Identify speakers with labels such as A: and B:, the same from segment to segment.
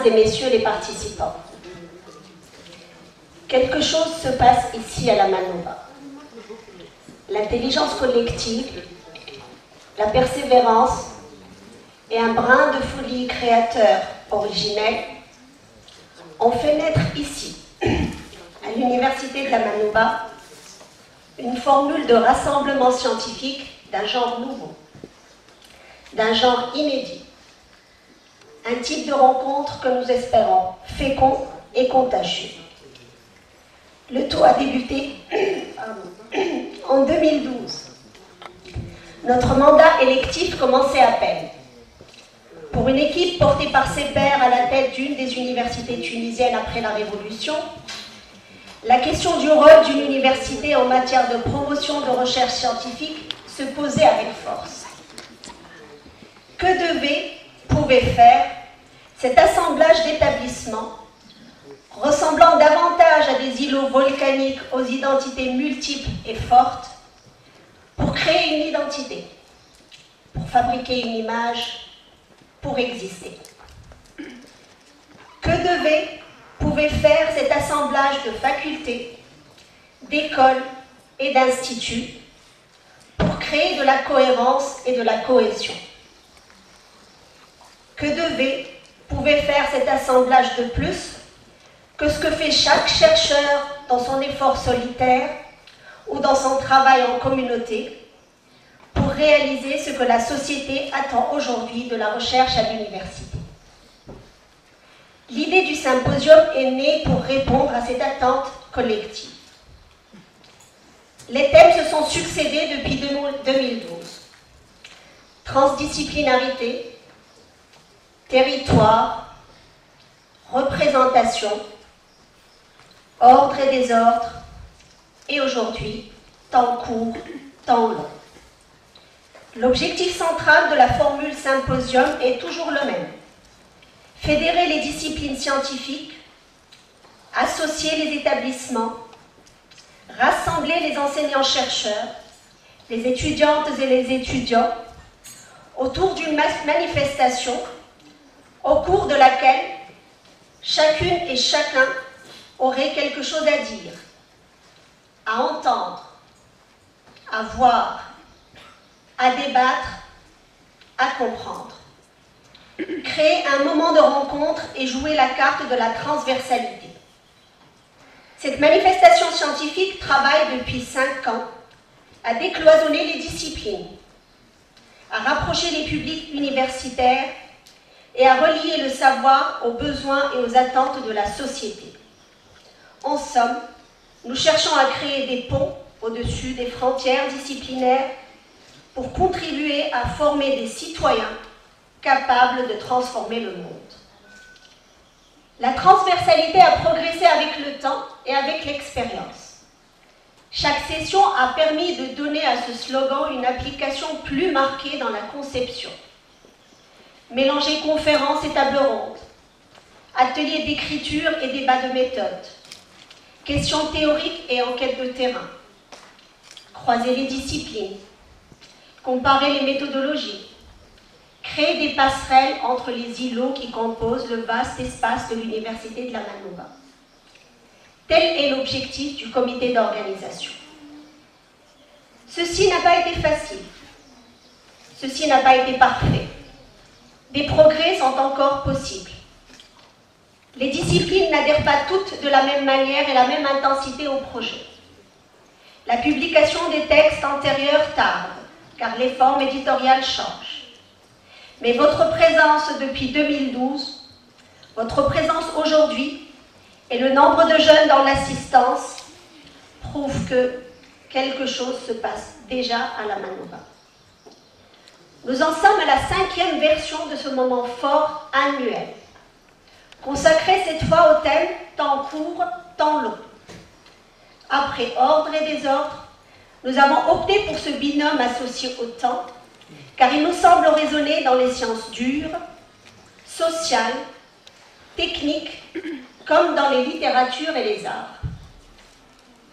A: et messieurs les participants. Quelque chose se passe ici à la Manouba. L'intelligence collective, la persévérance et un brin de folie créateur originel ont fait naître ici, à l'université de la Manouba, une formule de rassemblement scientifique d'un genre nouveau, d'un genre inédit, un type de rencontre que nous espérons fécond et contagieux. Le tout a débuté en 2012. Notre mandat électif commençait à peine. Pour une équipe portée par ses pairs à la tête d'une des universités tunisiennes après la Révolution, la question du rôle d'une université en matière de promotion de recherche scientifique se posait avec force. Que pouvait faire cet assemblage d'établissements ressemblant davantage à des îlots volcaniques aux identités multiples et fortes pour créer une identité, pour fabriquer une image, pour exister? Que pouvait faire cet assemblage de facultés, d'écoles et d'instituts pour créer de la cohérence et de la cohésion? Que pouvait faire cet assemblage de plus que ce que fait chaque chercheur dans son effort solitaire ou dans son travail en communauté pour réaliser ce que la société attend aujourd'hui de la recherche à l'université? L'idée du symposium est née pour répondre à cette attente collective. Les thèmes se sont succédés depuis 2012. Transdisciplinarité, territoire, représentation, ordre et désordre, et aujourd'hui, temps court, temps long. L'objectif central de la formule symposium est toujours le même: fédérer les disciplines scientifiques, associer les établissements, rassembler les enseignants-chercheurs, les étudiantes et les étudiants autour d'une manifestation au cours de laquelle chacune et chacun aurait quelque chose à dire, à entendre, à voir, à débattre, à comprendre. Créer un moment de rencontre et jouer la carte de la transversalité. Cette manifestation scientifique travaille depuis 5 ans à décloisonner les disciplines, à rapprocher les publics universitaires et à relier le savoir aux besoins et aux attentes de la société. En somme, nous cherchons à créer des ponts au-dessus des frontières disciplinaires pour contribuer à former des citoyens capables de transformer le monde. La transversalité a progressé avec le temps et avec l'expérience. Chaque session a permis de donner à ce slogan une application plus marquée dans la conception. Mélanger conférences et tables rondes, ateliers d'écriture et débats de méthode, questions théoriques et enquêtes de terrain, croiser les disciplines, comparer les méthodologies, créer des passerelles entre les îlots qui composent le vaste espace de l'université de la Manouba. Tel est l'objectif du comité d'organisation. Ceci n'a pas été facile. Ceci n'a pas été parfait. Des progrès sont encore possibles. Les disciplines n'adhèrent pas toutes de la même manière et la même intensité au projet. La publication des textes antérieurs tarde, car les formes éditoriales changent. Mais votre présence depuis 2012, votre présence aujourd'hui et le nombre de jeunes dans l'assistance prouvent que quelque chose se passe déjà à la Manouba. Nous en sommes à la 5e version de ce moment fort annuel, consacré cette fois au thème « Temps court, temps long ». Après ordre et désordre, nous avons opté pour ce binôme associé au temps, car il nous semble résonner dans les sciences dures, sociales, techniques, comme dans les littératures et les arts.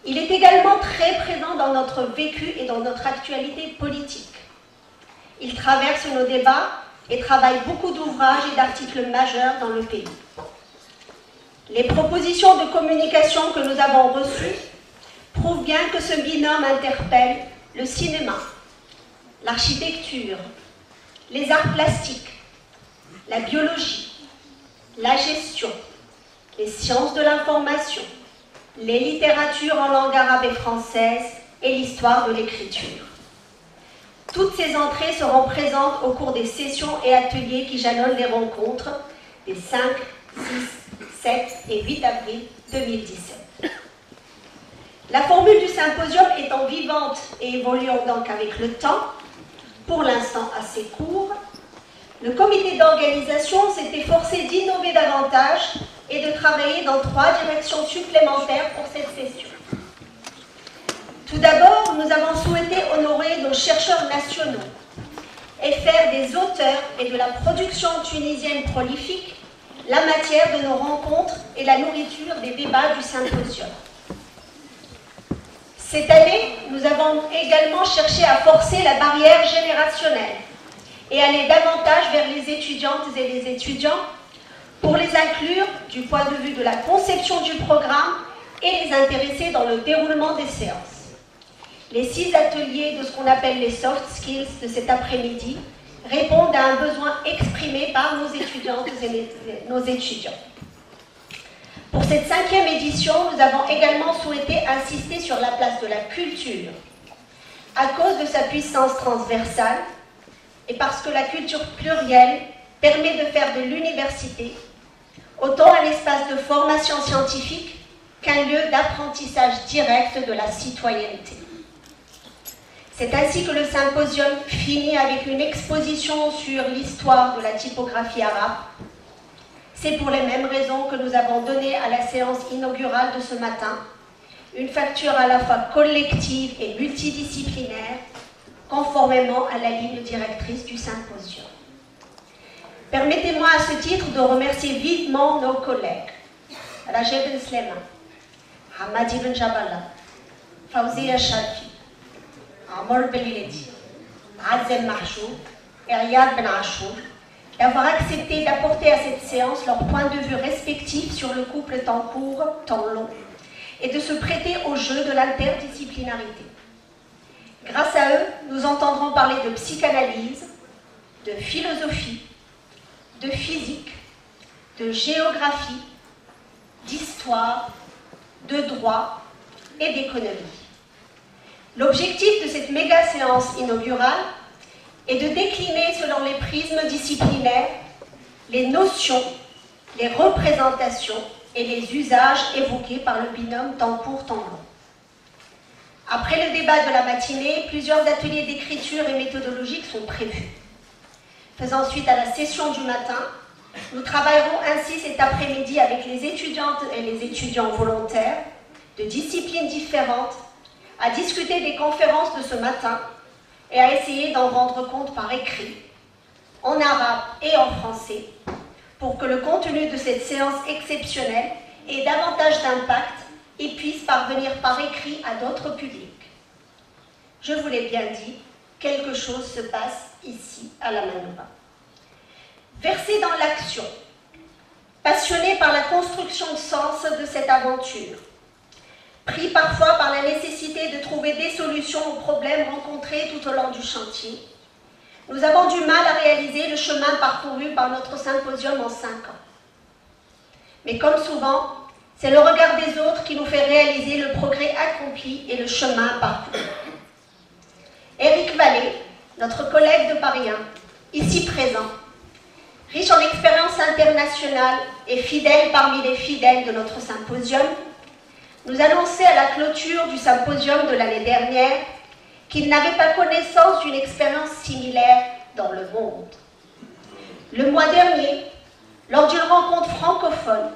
A: Il est également très présent dans notre vécu et dans notre actualité politique. Il traverse nos débats et travaille beaucoup d'ouvrages et d'articles majeurs dans le pays. Les propositions de communication que nous avons reçues prouvent bien que ce binôme interpelle le cinéma, l'architecture, les arts plastiques, la biologie, la gestion, les sciences de l'information, les littératures en langue arabe et française et l'histoire de l'écriture. Toutes ces entrées seront présentes au cours des sessions et ateliers qui jalonnent les rencontres des 5, 6, 7 et 8 avril 2017. La formule du symposium étant vivante et évoluant donc avec le temps, pour l'instant assez court, le comité d'organisation s'est efforcé d'innover davantage et de travailler dans 3 directions supplémentaires pour cette session. Tout d'abord, nous avons souhaité honorer nos chercheurs nationaux et faire des auteurs et de la production tunisienne prolifique la matière de nos rencontres et la nourriture des débats du symposium. Cette année, nous avons également cherché à forcer la barrière générationnelle et aller davantage vers les étudiantes et les étudiants pour les inclure du point de vue de la conception du programme et les intéresser dans le déroulement des séances. Les 6 ateliers de ce qu'on appelle les soft skills de cet après-midi répondent à un besoin exprimé par nos étudiantes et nos étudiants. Pour cette 5e édition, nous avons également souhaité insister sur la place de la culture à cause de sa puissance transversale et parce que la culture plurielle permet de faire de l'université autant un espace de formation scientifique qu'un lieu d'apprentissage direct de la citoyenneté. C'est ainsi que le symposium finit avec une exposition sur l'histoire de la typographie arabe. C'est pour les mêmes raisons que nous avons donné à la séance inaugurale de ce matin une facture à la fois collective et multidisciplinaire, conformément à la ligne directrice du symposium. Permettez-moi à ce titre de remercier vivement nos collègues Rajeb Ben Sleman, Hamadi Ben Jabala, Fawziya Shalfi, Amor Beliledi, Azel Mahjoub et Riyad Ben Achour, d'avoir accepté d'apporter à cette séance leur point de vue respectif sur le couple temps court, temps long, et de se prêter au jeu de l'interdisciplinarité. Grâce à eux, nous entendrons parler de psychanalyse, de philosophie, de physique, de géographie, d'histoire, de droit et d'économie. L'objectif de cette méga séance inaugurale est de décliner selon les prismes disciplinaires les notions, les représentations et les usages évoqués par le binôme temps court, temps long. Après le débat de la matinée, plusieurs ateliers d'écriture et méthodologiques sont prévus. Faisant suite à la session du matin, nous travaillerons ainsi cet après-midi avec les étudiantes et les étudiants volontaires de disciplines différentes à discuter des conférences de ce matin et à essayer d'en rendre compte par écrit, en arabe et en français, pour que le contenu de cette séance exceptionnelle ait davantage d'impact et puisse parvenir par écrit à d'autres publics. Je vous l'ai bien dit, quelque chose se passe ici à la Manouba. Versé dans l'action, passionné par la construction de sens de cette aventure, pris parfois par la nécessité de trouver des solutions aux problèmes rencontrés tout au long du chantier, nous avons du mal à réaliser le chemin parcouru par notre symposium en 5 ans. Mais comme souvent, c'est le regard des autres qui nous fait réaliser le progrès accompli et le chemin parcouru. Éric Vallée, notre collègue de Paris 1, ici présent, riche en expérience internationale et fidèle parmi les fidèles de notre symposium, nous annonçait à la clôture du symposium de l'année dernière qu'il n'avait pas connaissance d'une expérience similaire dans le monde. Le mois dernier, lors d'une rencontre francophone,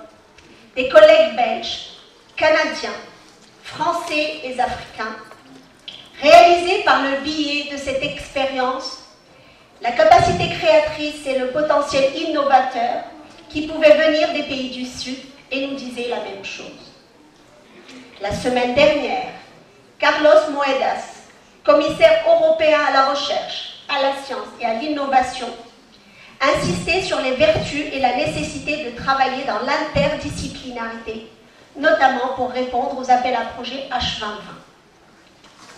A: des collègues belges, canadiens, français et africains, réalisés par le biais de cette expérience, la capacité créatrice et le potentiel innovateur qui pouvaient venir des pays du Sud et nous disaient la même chose. La semaine dernière, Carlos Moedas, commissaire européen à la recherche, à la science et à l'innovation, insister sur les vertus et la nécessité de travailler dans l'interdisciplinarité, notamment pour répondre aux appels à projets H2020.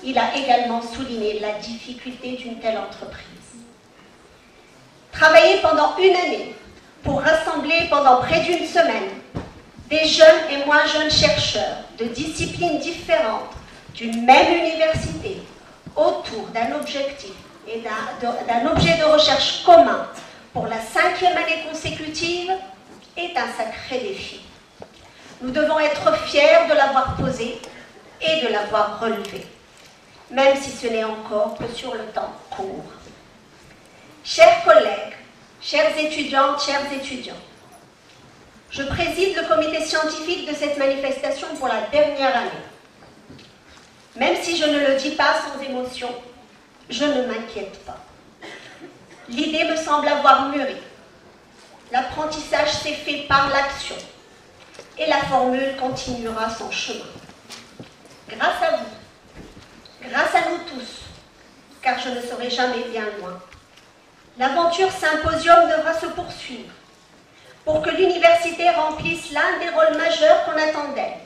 A: Il a également souligné la difficulté d'une telle entreprise. Travailler pendant une année pour rassembler pendant près d'une semaine des jeunes et moins jeunes chercheurs de disciplines différentes d'une même université autour d'un objectif et d'un objet de recherche commun pour la 5e année consécutive est un sacré défi. Nous devons être fiers de l'avoir posé et de l'avoir relevé, même si ce n'est encore que sur le temps court. Chers collègues, chères étudiantes, chers étudiants, je préside le comité scientifique de cette manifestation pour la dernière année. Même si je ne le dis pas sans émotion, je ne m'inquiète pas. L'idée me semble avoir mûri. L'apprentissage s'est fait par l'action et la formule continuera son chemin. Grâce à vous, grâce à nous tous, car je ne serai jamais bien loin, l'aventure Symposium devra se poursuivre pour que l'université remplisse l'un des rôles majeurs qu'on attend d'elle,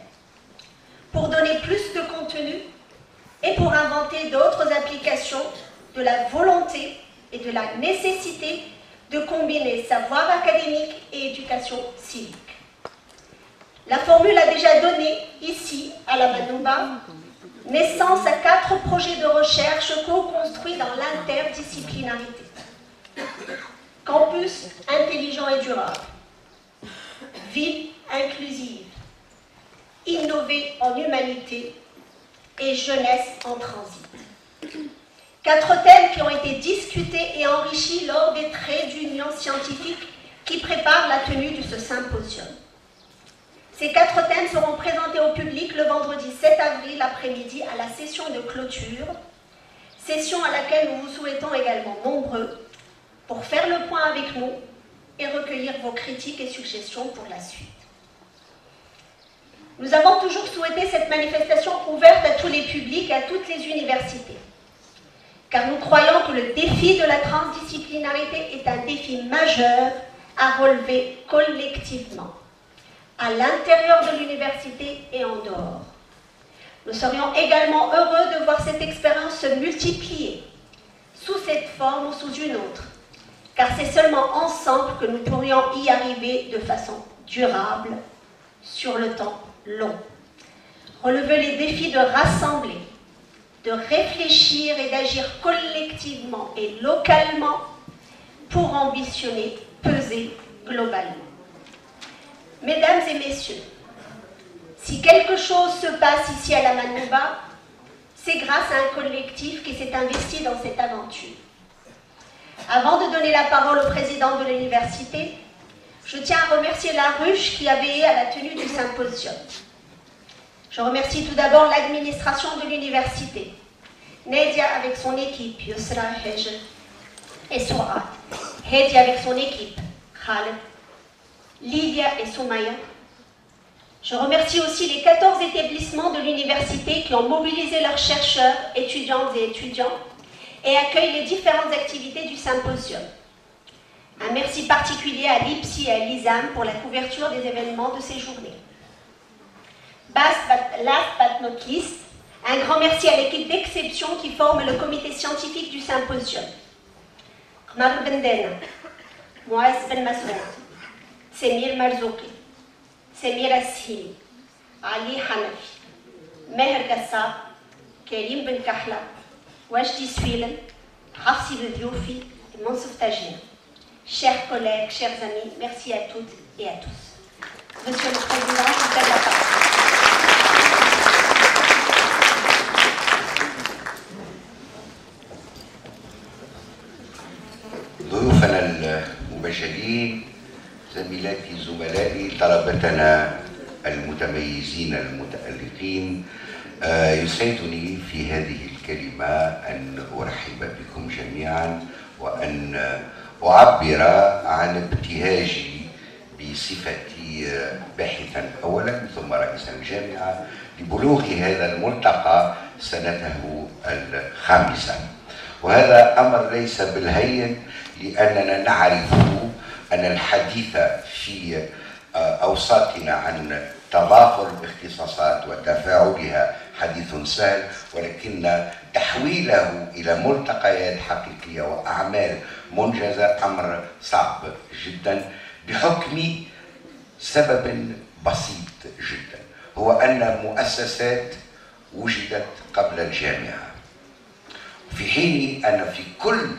A: pour donner plus de contenu et pour inventer d'autres applications de la volonté et de la nécessité de combiner savoir académique et éducation civique. La formule a déjà donné, ici, à la Manouba, naissance à 4 projets de recherche co-construits dans l'interdisciplinarité. Campus intelligent et durable, ville inclusive, innover en humanité et jeunesse en transit. 4 thèmes qui ont été discutés et enrichis lors des traits d'union scientifique qui préparent la tenue de ce symposium. Ces 4 thèmes seront présentés au public le vendredi 7 avril après-midi à la session de clôture, session à laquelle nous vous souhaitons également nombreux pour faire le point avec nous et recueillir vos critiques et suggestions pour la suite. Nous avons toujours souhaité cette manifestation ouverte à tous les publics et à toutes les universités, car nous croyons que le défi de la transdisciplinarité est un défi majeur à relever collectivement, à l'intérieur de l'université et en dehors. Nous serions également heureux de voir cette expérience se multiplier, sous cette forme ou sous une autre, car c'est seulement ensemble que nous pourrions y arriver de façon durable, sur le temps long. Relever les défis de rassembler, de réfléchir et d'agir collectivement et localement pour ambitionner, peser globalement. Mesdames et messieurs, si quelque chose se passe ici à la Manouba, c'est grâce à un collectif qui s'est investi dans cette aventure. Avant de donner la parole au président de l'université, je tiens à remercier la ruche qui a veillé à la tenue du symposium. Je remercie tout d'abord l'administration de l'université, Nadia avec son équipe, Yusra, Hej et Souad, Hedi avec son équipe, Khaled, Livia et Soumaya. Je remercie aussi les 14 établissements de l'université qui ont mobilisé leurs chercheurs, étudiantes et étudiants et accueillent les différentes activités du symposium. Un merci particulier à l'IPSI et à l'ISAM pour la couverture des événements de ces journées. Last but not least, un grand merci à l'équipe d'exception qui forme le comité scientifique du symposium. Khmar Bendena, Moaz Ben Masoud, Semir Marzouki, Semir Ashili, Ali Hanafi, Meher Gassab, Karim Ben Kahla, Wajdi Swilen, Hafsi Bediofi et Mansouf Tajir. Chers collègues, chers amis, merci à toutes et à tous. Monsieur le Président, je vous donne la parole.
B: ضيوفنا المباشرين، زميلاتي زملائي، طلبتنا المتميزين المتألقين، يسعدني في هذه الكلمة أن أرحب بكم جميعا وأن أعبر عن ابتهاجي بصفتي باحثا أولا ثم رئيسا الجامعة لبلوغ هذا الملتقى سنته الخامسة، وهذا أمر ليس بالهين لأننا نعرف أن الحديث في أوساطنا عن تضافر الاختصاصات وتفاعلها حديث سهل، ولكن تحويله إلى ملتقيات حقيقية وأعمال منجزة أمر صعب جدا، بحكم سبب بسيط جدا، هو أن المؤسسات وجدت قبل الجامعة، في حين أن في كل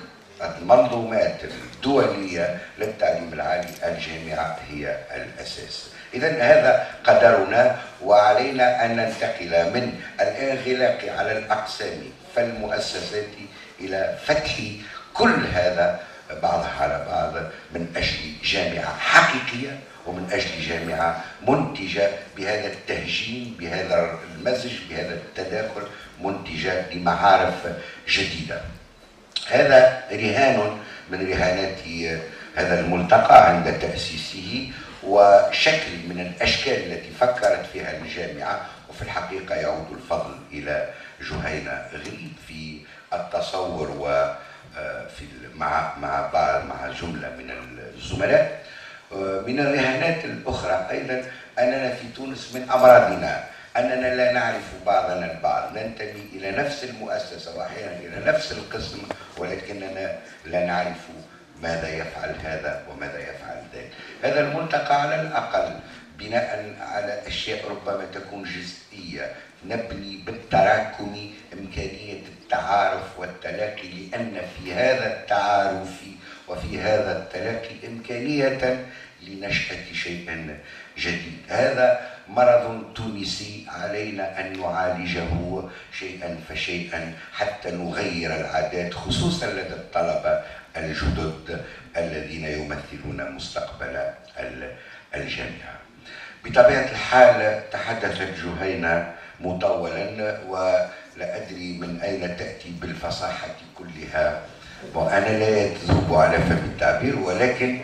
B: المنظومات الدولية للتعليم العالي الجامعة هي الأساس. إذا هذا قدرنا، وعلينا أن ننتقل من الانغلاق على الأقسام فالمؤسسات إلى فتح كل هذا بعضها على بعض من أجل جامعة حقيقية ومن أجل جامعة منتجة بهذا التهجين، بهذا المزج، بهذا التداخل، منتجة لمعارف جديدة. هذا رهان من رهانات هذا الملتقى عند تأسيسه، وشكل من الأشكال التي فكرت فيها الجامعة، وفي الحقيقة يعود الفضل إلى جهينة غريب في التصور وفي مع جملة من الزملاء. من الرهانات الأخرى أيضا أننا في تونس من أمراضنا أننا لا نعرف بعضنا البعض، ننتمي إلى نفس المؤسسة وأحيانا إلى نفس القسم، ولكننا لا نعرف ماذا يفعل هذا وماذا يفعل ذاك. هذا الملتقى على الأقل بناء على أشياء ربما تكون جزئية، نبني بالتراكم إمكانية التعارف والتلاقي، لأن في هذا التعارف وفي هذا التلاقي إمكانية لنشأة شيء جديد. هذا مرض تونسي علينا أن نعالجه شيئا فشيئا حتى نغير العادات، خصوصا لدى الطلبة الجدد الذين يمثلون مستقبل الجامعة. بطبيعة الحال تحدثت جهينة مطولا، ولا أدري من أين تأتي بالفصاحة كلها، وأنا لا يذوب على فم التعبير، ولكن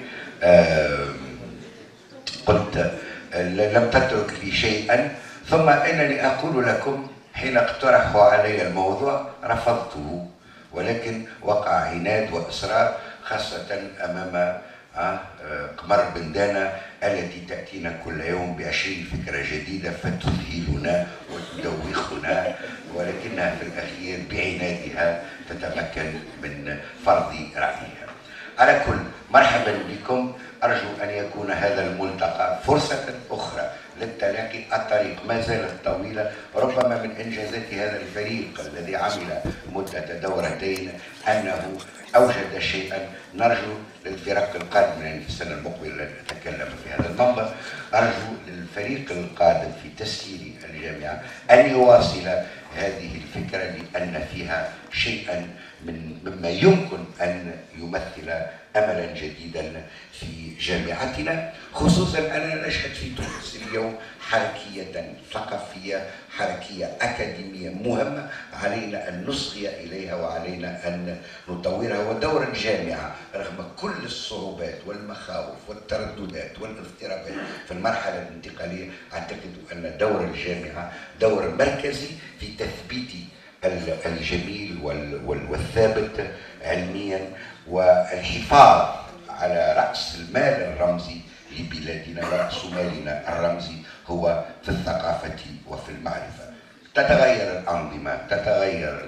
B: قلت لم تترك لي شيئا، ثم إنني أقول لكم حين اقترحوا علي الموضوع رفضته، ولكن وقع عناد وإصرار، خاصة أمام قمر بندانة التي تأتينا كل يوم ب20 فكرة جديدة فتذهلنا وتدوخنا، ولكنها في الأخير بعنادها تتمكن من فرض رأيها. على كل، مرحبا بكم. أرجو أن يكون هذا الملتقى فرصة أخرى للتلاقي. الطريق ما زالت طويلة، ربما من إنجازات هذا الفريق الذي عمل مدة دورتين أنه أوجد شيئا. نرجو للفرق القادمة، يعني في السنة المقبلة لن أتكلم في هذا المنبر، أرجو للفريق القادم في تسيير الجامعة أن يواصل هذه الفكرة، لأن فيها شيئا مما يمكن أن يمثل أملا جديدا في جامعتنا، خصوصا أننا نشهد في تونس اليوم حركية ثقافية، حركية أكاديمية مهمة، علينا أن نصغي إليها وعلينا أن نطورها. ودور الجامعة رغم كل الصعوبات والمخاوف والترددات والاضطرابات في المرحلة الانتقالية، أعتقد أن دور الجامعة دور مركزي في تثبيت الجميل والثابت علميا، والحفاظ على رأس المال الرمزي لبلادنا. ورأس مالنا الرمزي هو في الثقافة وفي المعرفة. تتغير الأنظمة، تتغير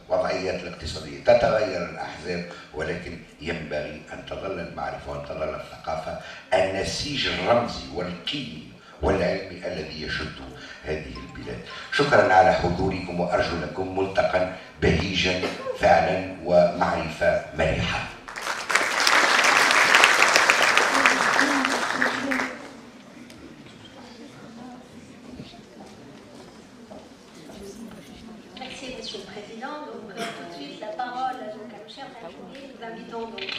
B: الوضعيات الاقتصادية، تتغير الأحزاب، ولكن ينبغي أن تظل المعرفة وأن تظل الثقافة النسيج الرمزي والقيمي والعلمي الذي يشد هذه البلاد. شكرا على حضوركم، وأرجو لكم ملتقى بهيجا فعلا ومعرفة مرحة.
A: Merci, Monsieur le Président. Donc, tout de suite, la parole à nos chers invités. Nous invitons donc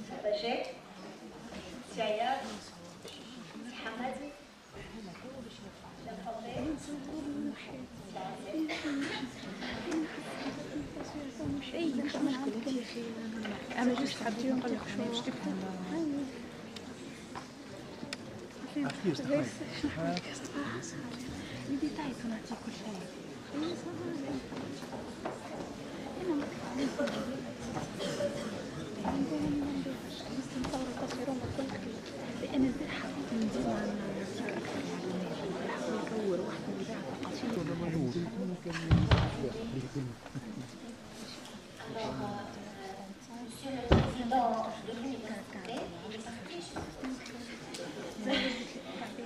A: Sabajet, Siayad, Hamadi,
C: أنا جست حبيت نقول لك شوية باش تفهم. بديتاي نعطي كل شيء.
A: Monsieur le Président de l'Université,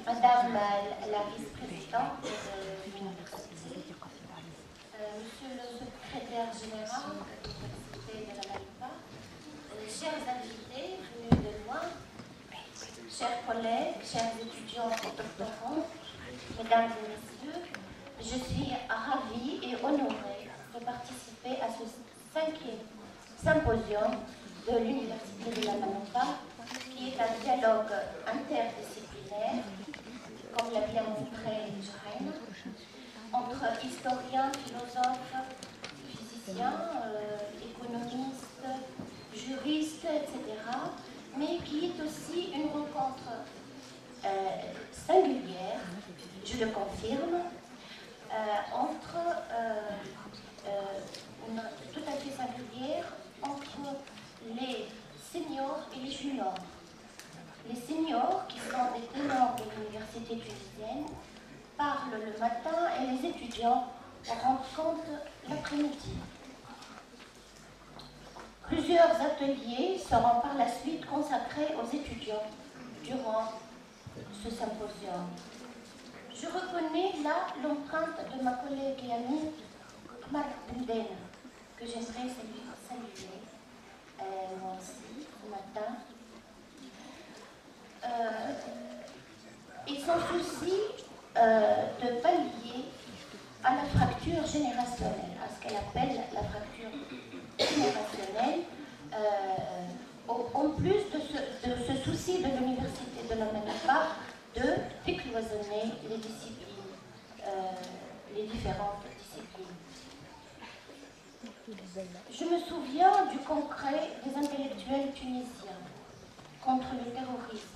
A: Madame la Vice-Présidente de l'Université, Monsieur le Secrétaire Général de l'Université de la Manipa, chers invités venus de loin, chers collègues, chers étudiants et doctorants, Mesdames et Messieurs, je suis ravie et honorée de participer à ce 5e symposium de l'Université de la Manipa, qui est un dialogue interdisciplinaire, comme l'a bien montré Johanna, entre historiens, philosophes, physiciens, économistes, juristes, etc., mais qui est aussi une rencontre singulière, je le confirme, tout à fait singulière entre les seniors et les juniors. Les seniors, qui sont des ténors de l'université tunisienne, parlent le matin et les étudiants rendent compte l'après-midi. Plusieurs ateliers seront par la suite consacrés aux étudiants durant ce symposium. Je reconnais là l'empreinte de ma collègue et amie Ahmad Benden, que j'aimerais saluer moi aussi ce matin. Et son souci de pallier à la fracture générationnelle, à ce qu'elle appelle la fracture générationnelle, en plus de ce souci de l'Université de la Manipa de décloisonner les disciplines, les différentes disciplines. Je me souviens du congrès des intellectuels tunisiens contre le terrorisme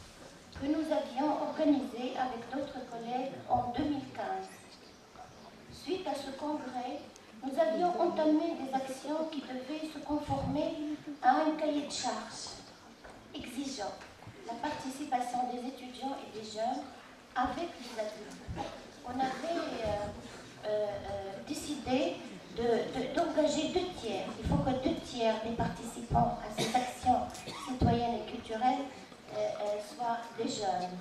A: que nous avions organisé avec d'autres collègues en 2015. Suite à ce congrès, nous avions entamé des actions qui devaient se conformer à un cahier de charges exigeant la participation des étudiants et des jeunes avec les adultes. On avait décidé d'engager 2 tiers. Il faut que 2 tiers des participants à ces actions citoyennes et culturelles soient des jeunes,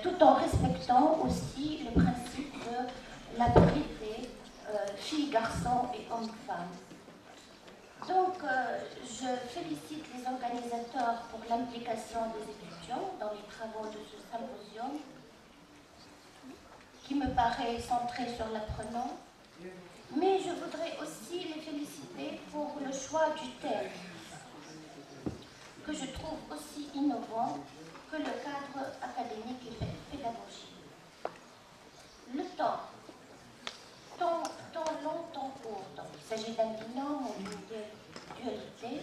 A: tout en respectant aussi le principe de la parité filles, garçons et hommes-femmes. Donc, je félicite les organisateurs pour l'implication des étudiants dans les travaux de ce symposium, qui me paraît centré sur l'apprenant, mais je voudrais aussi les féliciter pour le choix du thème, que je trouve aussi innovant que le cadre académique et pédagogique. Le temps, tant long, tant court. Donc, il s'agit d'un binôme ou d'une dualité.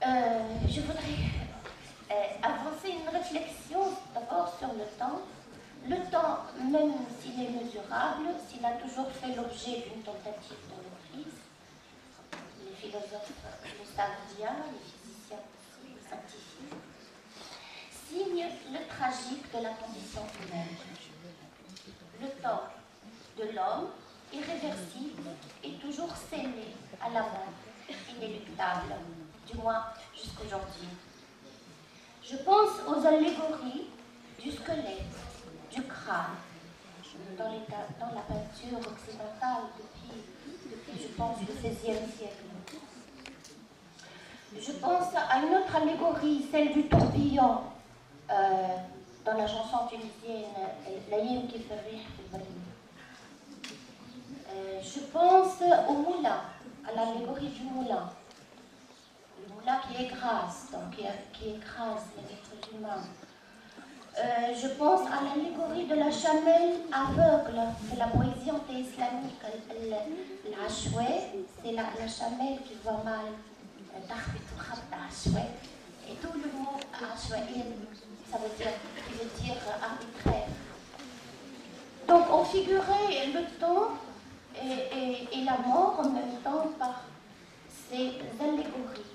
A: Je voudrais avancer une réflexion d'abord sur le temps. Le temps, même s'il est mesurable, s'il a toujours fait l'objet d'une tentative de maîtrise, les philosophes le savent bien, les physiciens aussi, les scientifiques, signe le tragique de la condition humaine. Le temps de l'homme, irréversible, est toujours scellé à la mort, inéluctable, du moins jusqu'aujourd'hui. Je pense aux allégories du squelette, du crâne, dans la peinture occidentale depuis je pense, le XVIe siècle. Je pense à une autre allégorie, celle du tourbillon, dans la chanson tunisienne Layim qui fait rire. Je pense au moulin, à l'allégorie du moulin. Le moulin qui écrase, donc qui écrase les êtres humains. Je pense à l'allégorie de la chamelle aveugle, c'est la poésie anté-islamique. L'ashoué, c'est la chamelle qui voit mal. Et tout le mot ashoué, ça veut dire arbitraire. Donc on figurait le temps et la mort en même temps par ces allégories.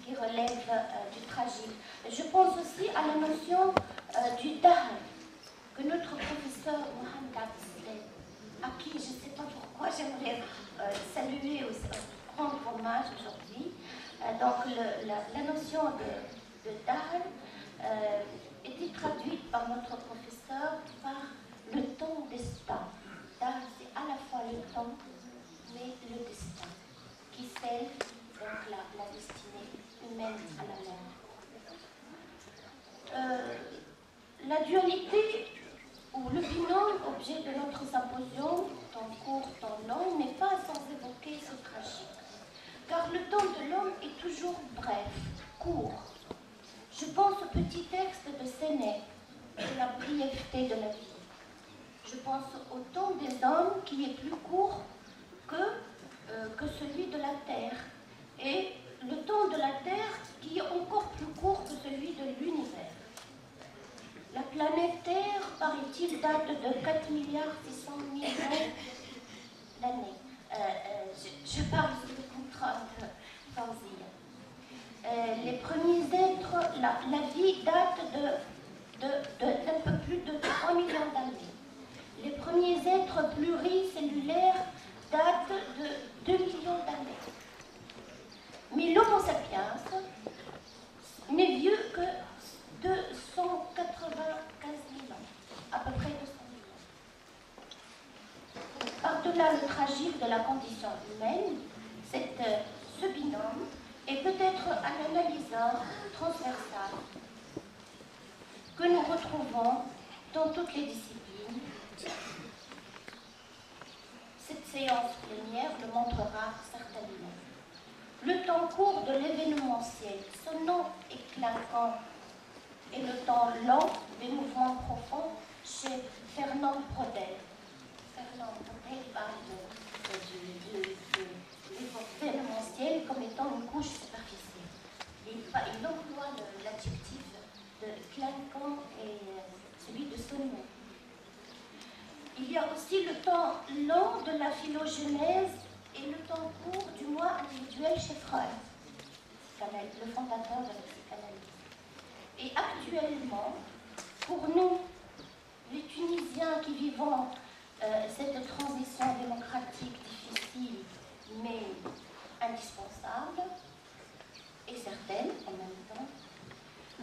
D: qui relève du tragique. Je pense aussi à la notion du dahl, que notre professeur Mohamed Abdeslam, à qui je ne sais pas pourquoi j'aimerais saluer ou rendre hommage aujourd'hui. Donc la notion de dahl était traduite par notre professeur par le temps destin. Dahl, c'est à la fois le temps, mais le destin, qui scelle donc la destinée humaine à la mer. La dualité ou le binôme, objet de notre symposium, temps court, temps long, n'est pas sans évoquer ce tragique. Car le temps de l'homme est toujours bref, court. Je pense au petit texte de Sénèque, de la brièveté de la vie. Je pense au temps des hommes qui est plus court que celui de la terre. Et le temps de la terre qui est encore plus court que celui de l'univers. La planète Terre, paraît-il, date de 4 milliards 600 millions d'années. Je parle sous le contrat de Fawzia. Les premiers êtres, la vie date d'un peu plus de 3 millions d'années. Les premiers êtres pluricellulaires datent de 2 millions d'années. Mais l'Homo sapiens n'est vieux que 295 000 ans, à peu près 200 000 ans. Par-delà le tragique de la condition humaine, ce binôme est peut-être un analyseur transversal que nous retrouvons dans toutes les disciplines. Cette séance plénière le montrera certainement. Le temps court de l'événementiel, sonnant et clinquant, et le temps lent des mouvements profonds chez Fernand Braudel. Fernand Braudel parle de l'événementiel comme étant une couche superficielle. Il emploie l'adjectif de clinquant et celui de sonnant. Il y a aussi le temps lent de la phylogénèse et le temps court du moi individuel chez Freud, le fondateur de la psychanalyse. Et actuellement, pour nous, les Tunisiens qui vivons cette transition démocratique difficile, mais indispensable, et certaine en même temps,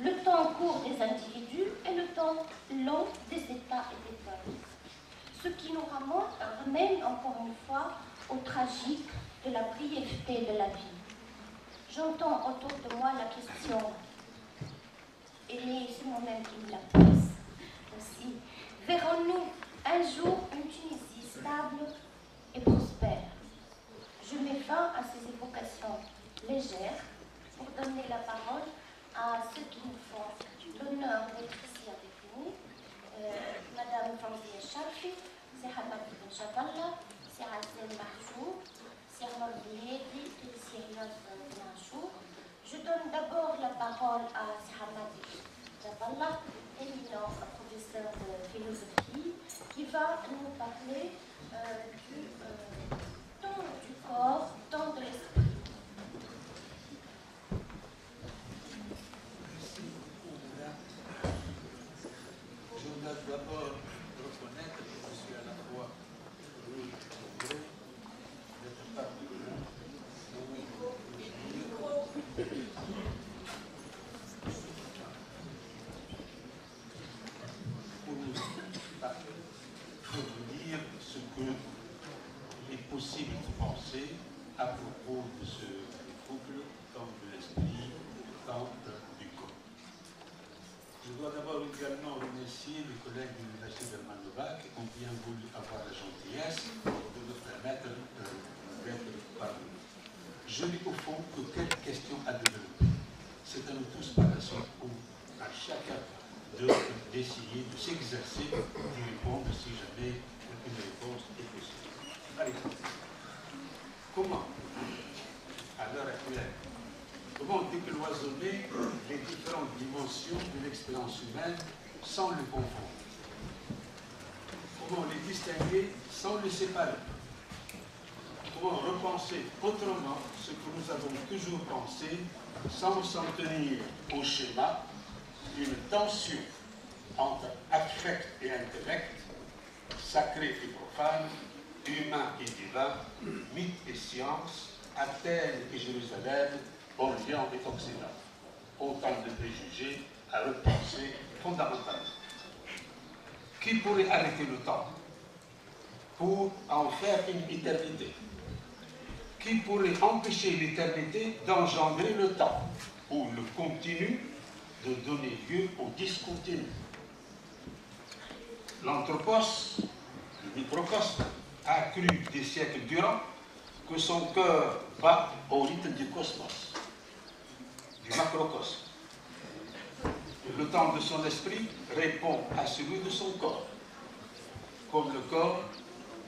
D: le temps court des individus et le temps long des États et des peuples. Ce qui nous ramène encore une fois au tragique de la brièveté de la vie. J'entends autour de moi la question, et c'est moi-même qui me la pose aussi. Verrons-nous un jour une Tunisie stable et prospère? Je mets fin à ces évocations légères pour donner la parole à ceux qui nous font l'honneur d'être ici avec nous. Madame Fawzia Charfi, c'est Hamad Ben Jaballa, c'est Azel Mahjoub, c'est Arnaud Biedi et c'est Ryad Nachour. Je donne d'abord la parole à Hamad Jaballa, éminent professeur de philosophie, qui va nous parler du temps du corps, temps de l'esprit.
E: Je voudrais d'abord reconnaître que je suis à la fois heureux et d'être parmi vous. Pour vous dire ce qu'il est possible de penser à propos de ce couple, tant de l'esprit, tant du corps. Je dois d'abord également remercier les collègues de l'Université de Manova qui ont bien voulu avoir la gentillesse de me permettre d'être parmi nous. Je n'ai au fond que quelques questions à développer. C'est à nous tous par la suite ou à chacun d'essayer de s'exercer d'y répondre si jamais une réponse est possible. Allez, comment, à l'heure actuelle, comment décloisonner les différentes dimensions de l'expérience humaine sans les confondre? Comment les distinguer sans les séparer? Comment repenser autrement ce que nous avons toujours pensé sans s'en tenir au schéma, une tension entre affect et intellect, sacré et profane, humain et divin, mythe et science, Athènes et Jérusalem, Orient et Occident. Autant de préjugés à repenser fondamentalement. Qui pourrait arrêter le temps pour en faire une éternité? Qui pourrait empêcher l'éternité d'engendrer le temps, ou le continu de donner lieu au discontinu? L'anthropos, le microcosme, a cru des siècles durant que son cœur bat au rythme du cosmos, du macrocosme. Le temps de son esprit répond à celui de son corps. Comme le corps,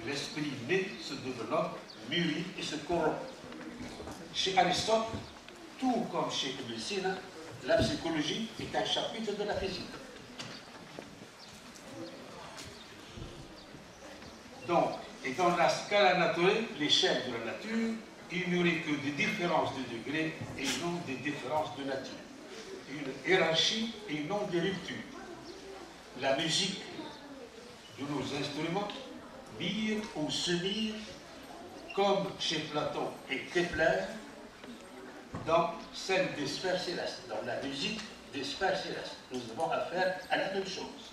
E: l'esprit naît, se développe, mûrit et se corrompt. Chez Aristote, tout comme chez Ibn Sina, la psychologie est un chapitre de la physique. Donc, et dans la scala naturae, l'échelle de la nature, il n'y aurait que des différences de degrés et non des différences de nature. Une hiérarchie et non des ruptures. La musique de nos instruments mire ou se mire, comme chez Platon et Kepler, dans celle des sphères célestes, dans la musique des sphères célestes. Nous avons affaire à la même chose.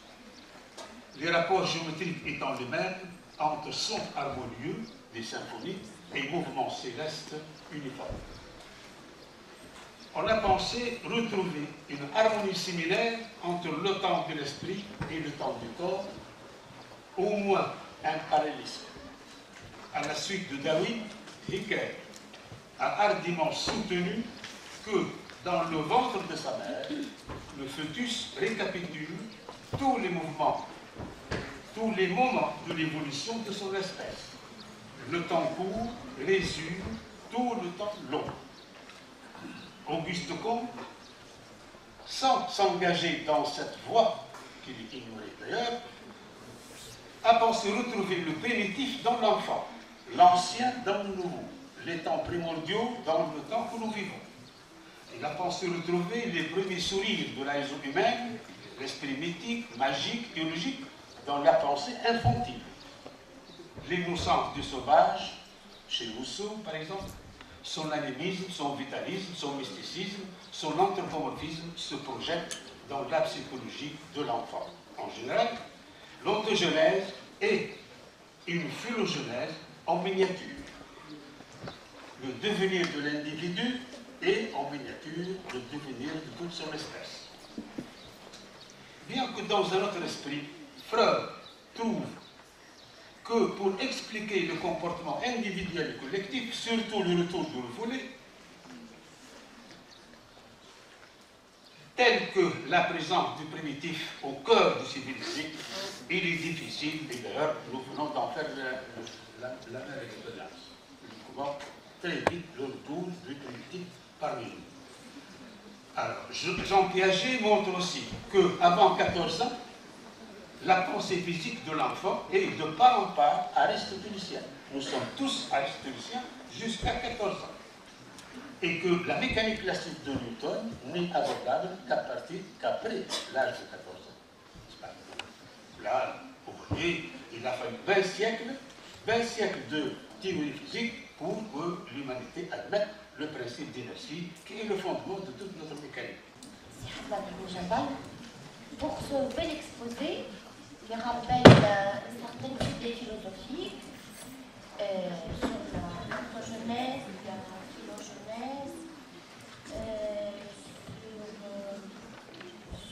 E: Les rapports géométriques étant les mêmes entre sons harmonieux des symphonies et mouvements célestes uniformes. On a pensé retrouver une harmonie similaire entre le temps de l'esprit et le temps du corps, au moins un parallélisme. À la suite de Darwin, Haeckel a hardiment soutenu que dans le ventre de sa mère, le fœtus récapitule tous les mouvements, tous les moments de l'évolution de son espèce. Le temps court résume tout le temps long. Auguste Comte, sans s'engager dans cette voie, qu'il ignorait d'ailleurs, a pensé retrouver le primitif dans l'enfant, l'ancien dans le nouveau, les temps primordiaux dans le temps que nous vivons. Il a pensé retrouver les premiers sourires de la raison humaine, l'esprit mythique, magique, théologique, dans la pensée infantile. L'innocence du sauvage, chez Rousseau par exemple, son animisme, son vitalisme, son mysticisme, son anthropomorphisme se projettent dans la psychologie de l'enfant. En général, l'ontogenèse est une philogenèse en miniature. Le devenir de l'individu est en miniature le devenir de toute son espèce. Bien que dans un autre esprit, Freud trouve que pour expliquer le comportement individuel et collectif, surtout le retour du refoulé, tel que la présence du primitif au cœur du civilisé, il est difficile, et d'ailleurs nous venons d'en faire la même expérience. Comment très vite le retour du primitif parmi nous. Alors, Jean Piaget montre aussi qu'avant 14 ans, la pensée physique de l'enfant est de part en part aristotélicienne. Nous sommes tous aristotéliciens jusqu'à 14 ans. Et que la mécanique classique de Newton n'est abordable qu'après l'âge de 14 ans. Là, vous voyez, il a fallu 20 siècles de théorie physique pour que l'humanité admette le principe d'inertie qui est le fondement de toute notre mécanique.
D: Pour ce bel exposé, il rappelle certaines idées philosophiques sur l'anthrogenèse, la philogenèse,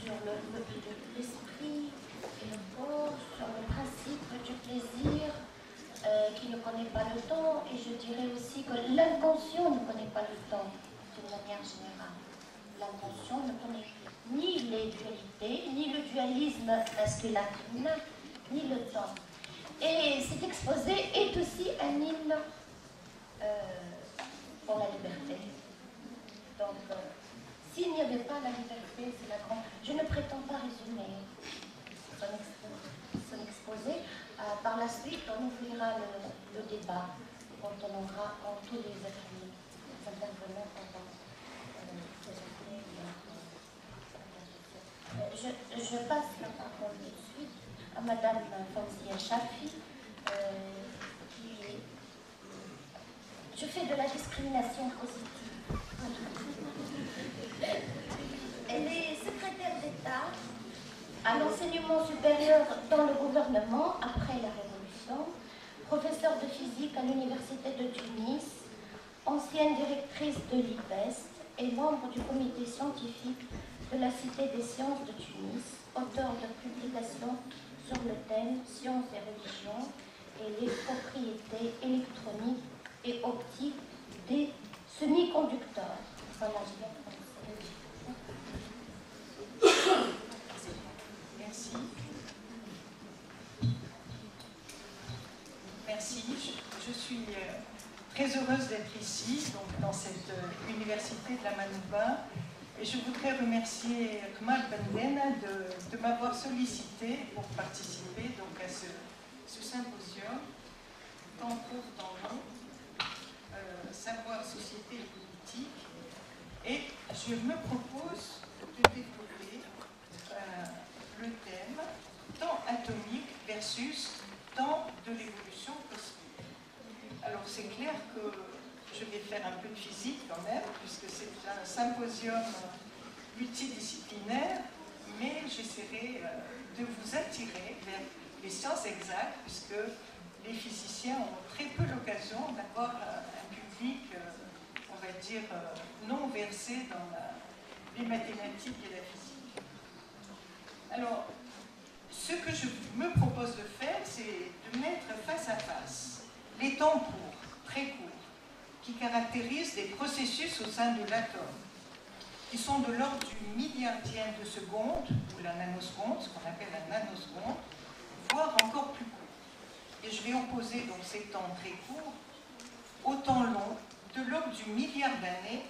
D: sur l'esprit et le corps, sur le principe du plaisir qui ne connaît pas le temps, et je dirais aussi que l'inconscient ne connaît pas le temps d'une manière générale. L'inconscient ne connaît ni les dualités, ni le dualisme masculin-féminin, ni le temps. Et cet exposé est aussi un hymne pour la liberté. Donc, s'il n'y avait pas la liberté, c'est la grande... Je ne prétends pas résumer son exposé. Par la suite, on ouvrira le débat quand on aura tous les intervenants pendant Je passe la parole tout de suite à Madame Fawzia Chafi, je fais de la discrimination positive. Elle est secrétaire d'État à l'enseignement supérieur dans le gouvernement après la Révolution, professeure de physique à l'Université de Tunis, ancienne directrice de l'IPEST et membre du comité scientifique de la Cité des sciences de Tunis, auteur de publications sur le thème Sciences et religion et les propriétés électroniques et optiques des semi-conducteurs. Voilà,
F: Merci. Merci. Je suis très heureuse d'être ici, donc dans cette université de la Manouba. Et je voudrais remercier Kemal Bendena de m'avoir sollicité pour participer donc, à ce symposium, tant court, tant long, savoir, société et politique. Et je me propose de développer le thème temps atomique versus temps de l'évolution cosmique. Alors c'est clair que je vais faire un peu de physique quand même, puisque c'est un symposium multidisciplinaire, mais j'essaierai de vous attirer vers les sciences exactes, puisque les physiciens ont très peu l'occasion d'avoir un public, on va dire, non versé dans les mathématiques et la physique. Alors, ce que je me propose de faire, c'est de mettre face à face les temps courts, très courts, qui caractérisent des processus au sein de l'atome, qui sont de l'ordre du milliardième de seconde, ou la nanoseconde, ce qu'on appelle la nanoseconde, voire encore plus court. Et je vais opposer donc ces temps très courts au temps long, de l'ordre du milliard d'années,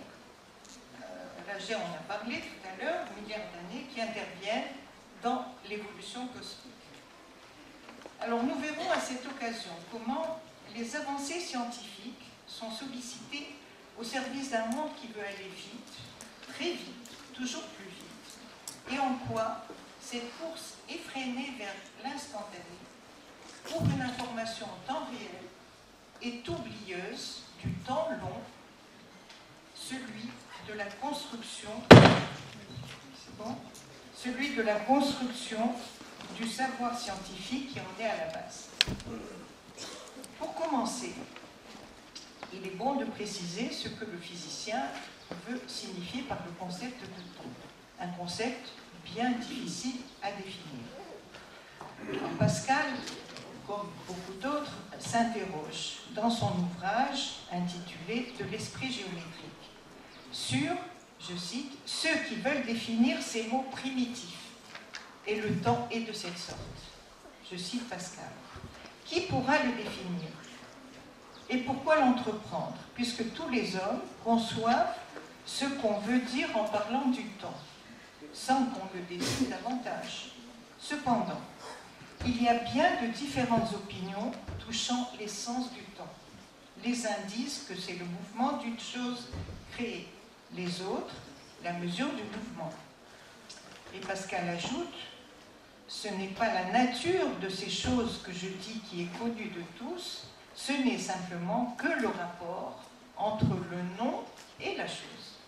F: Lager en a parlé tout à l'heure, milliards d'années qui interviennent dans l'évolution cosmique. Alors nous verrons à cette occasion comment les avancées scientifiques sont sollicitées au service d'un monde qui veut aller vite, très vite, toujours plus vite, et en quoi cette course effrénée vers l'instantané pour une information en temps réel est oublieuse du temps long, celui de la construction, c'est bon, celui de la construction du savoir scientifique qui en est à la base. Pour commencer, il est bon de préciser ce que le physicien veut signifier par le concept de temps. Un concept bien difficile à définir. Alors Pascal, comme beaucoup d'autres, s'interroge dans son ouvrage intitulé « De l'esprit géométrique » sur, je cite, « ceux qui veulent définir ces mots primitifs, et le temps est de cette sorte. » Je cite Pascal. Qui pourra le définir? Et pourquoi l'entreprendre, puisque tous les hommes conçoivent ce qu'on veut dire en parlant du temps, sans qu'on le décide davantage. Cependant, il y a bien de différentes opinions touchant l'essence du temps. Les uns disent que c'est le mouvement d'une chose créée, les autres, la mesure du mouvement. Et Pascal ajoute, ce n'est pas la nature de ces choses que je dis qui est connue de tous, ce n'est simplement que le rapport entre le nom et la chose.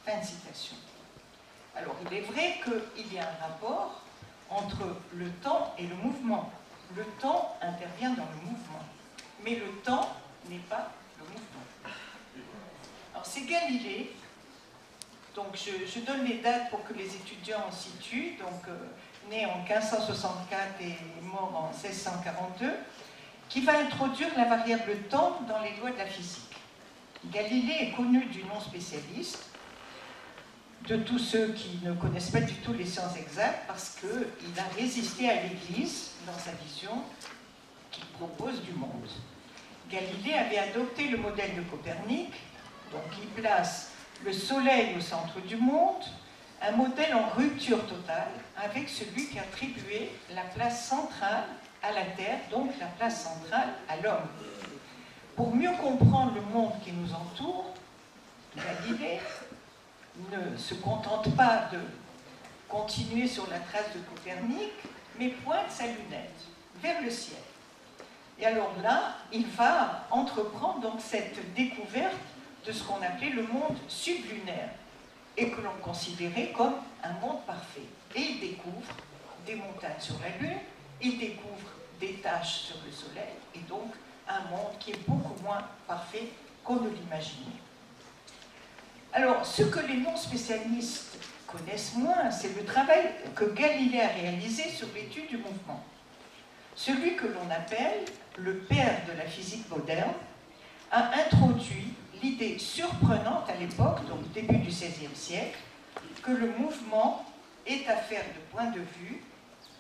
F: Fin de citation. Alors, il est vrai qu'il y a un rapport entre le temps et le mouvement. Le temps intervient dans le mouvement, mais le temps n'est pas le mouvement. Alors, c'est Galilée, donc je donne les dates pour que les étudiants en situent, donc né en 1564 et mort en 1642, qui va introduire la variable temps dans les lois de la physique. Galilée est connu du non spécialiste, de tous ceux qui ne connaissent pas du tout les sciences exactes, parce qu'il a résisté à l'Église dans sa vision qu'il propose du monde. Galilée avait adopté le modèle de Copernic, donc il place le Soleil au centre du monde, un modèle en rupture totale avec celui qui attribuait la place centrale à la Terre, donc la place centrale à l'homme. Pour mieux comprendre le monde qui nous entoure, Galilée ne se contente pas de continuer sur la trace de Copernic, mais pointe sa lunette vers le ciel. Et alors là, il va entreprendre donc cette découverte de ce qu'on appelait le monde sublunaire et que l'on considérait comme un monde parfait. Et il découvre des montagnes sur la Lune, il découvre des taches sur le Soleil, et donc un monde qui est beaucoup moins parfait qu'on ne l'imaginait. Alors, ce que les non-spécialistes connaissent moins, c'est le travail que Galilée a réalisé sur l'étude du mouvement. Celui que l'on appelle le père de la physique moderne a introduit l'idée surprenante à l'époque, donc début du XVIe siècle, que le mouvement est affaire de point de vue,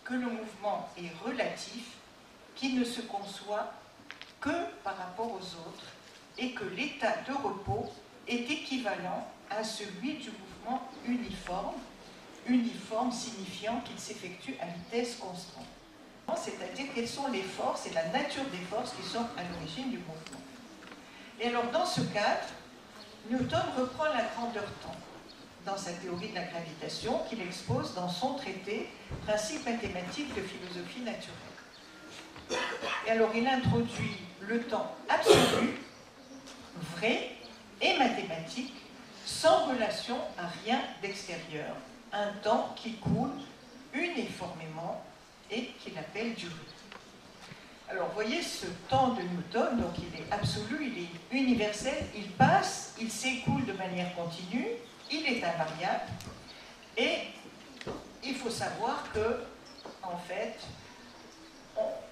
F: que le mouvement est relatif, qui ne se conçoit que par rapport aux autres, et que l'état de repos est équivalent à celui du mouvement uniforme, uniforme signifiant qu'il s'effectue à vitesse constante. C'est-à-dire quelles sont les forces et la nature des forces qui sont à l'origine du mouvement. Et alors, dans ce cadre, Newton reprend la grandeur temps dans sa théorie de la gravitation qu'il expose dans son traité « Principes mathématiques de philosophie naturelle ». Et alors, il introduit le temps absolu, vrai et mathématique, sans relation à rien d'extérieur, un temps qui coule uniformément et qu'il appelle durée. Alors, vous voyez, ce temps de Newton, donc il est absolu, il est universel, il passe, il s'écoule de manière continue, il est invariable, et il faut savoir que, en fait,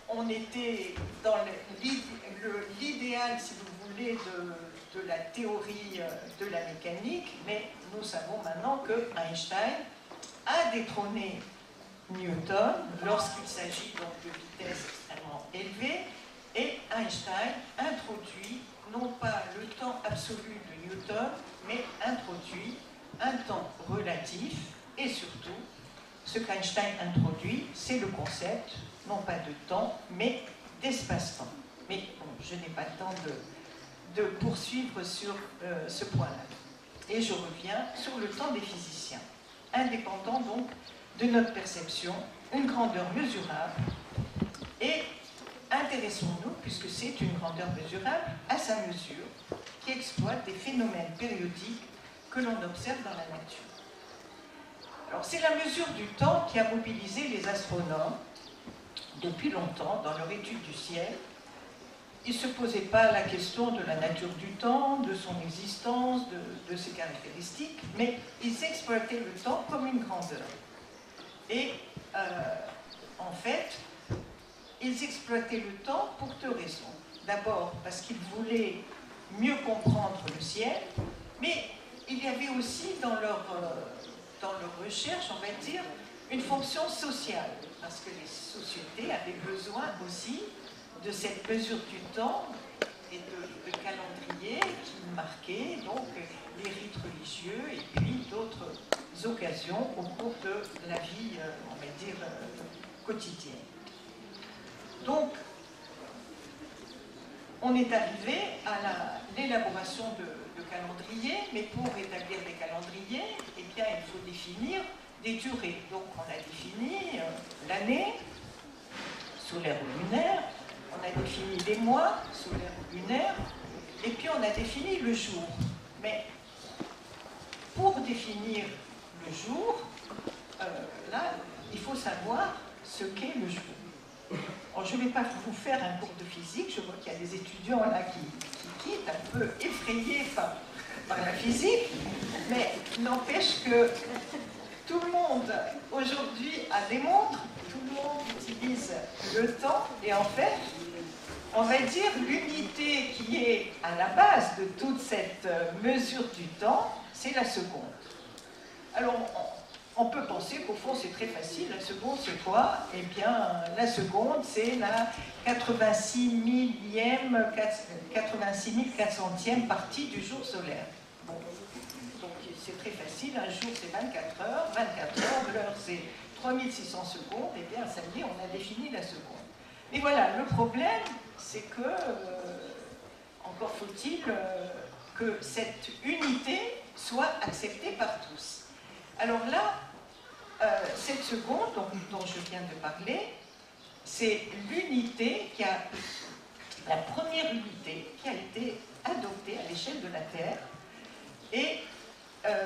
F: on était dans l'idéal, si vous voulez, de la théorie de la mécanique, mais nous savons maintenant que Einstein a détrôné Newton lorsqu'il s'agit donc de vitesse extrêmement élevée, et Einstein introduit non pas le temps absolu de Newton, mais introduit un temps relatif, et surtout, ce qu'Einstein introduit, c'est le concept, non pas de temps, mais d'espace-temps. Mais bon, je n'ai pas le temps de poursuivre sur ce point-là. Et je reviens sur le temps des physiciens, indépendant donc de notre perception, une grandeur mesurable, et intéressons-nous, puisque c'est une grandeur mesurable, à sa mesure, qui exploite des phénomènes périodiques que l'on observe dans la nature. Alors, c'est la mesure du temps qui a mobilisé les astronomes depuis longtemps dans leur étude du ciel. Ils ne se posaient pas la question de la nature du temps, de son existence, de ses caractéristiques, mais ils exploitaient le temps comme une grandeur. Et en fait, ils exploitaient le temps pour deux raisons. D'abord, parce qu'ils voulaient mieux comprendre le ciel, mais il y avait aussi dans leur recherche, on va dire, une fonction sociale, parce que les sociétés avaient besoin aussi de cette mesure du temps et de calendrier qui marquait donc les rites religieux et puis d'autres occasions au cours de la vie, on va dire, quotidienne. Donc, on est arrivé à l'élaboration de calendriers, mais pour établir des calendriers, eh bien, il faut définir des durées. Donc, on a défini l'année, solaire ou lunaire, on a défini les mois, solaire ou lunaire, et puis on a défini le jour. Mais pour définir le jour, là, il faut savoir ce qu'est le jour. Alors, je ne vais pas vous faire un cours de physique, je vois qu'il y a des étudiants là qui quittent un peu effrayés par la physique, mais n'empêche que tout le monde aujourd'hui a des montres, tout le monde utilise le temps, et en fait, on va dire l'unité qui est à la base de toute cette mesure du temps, c'est la seconde. Alors, on peut penser qu'au fond, c'est très facile. La seconde, c'est quoi? Eh bien, la seconde, c'est la 86 400e partie du jour solaire. Bon. Donc, c'est très facile. Un jour, c'est 24 heures. 24 heures, l'heure, c'est 3600 secondes. Eh bien, ça y est, on a défini la seconde. Mais voilà, le problème, c'est que, encore faut-il que cette unité soit acceptée par tous. Alors là, cette seconde dont je viens de parler, c'est l'unité la première unité qui a été adoptée à l'échelle de la Terre. Et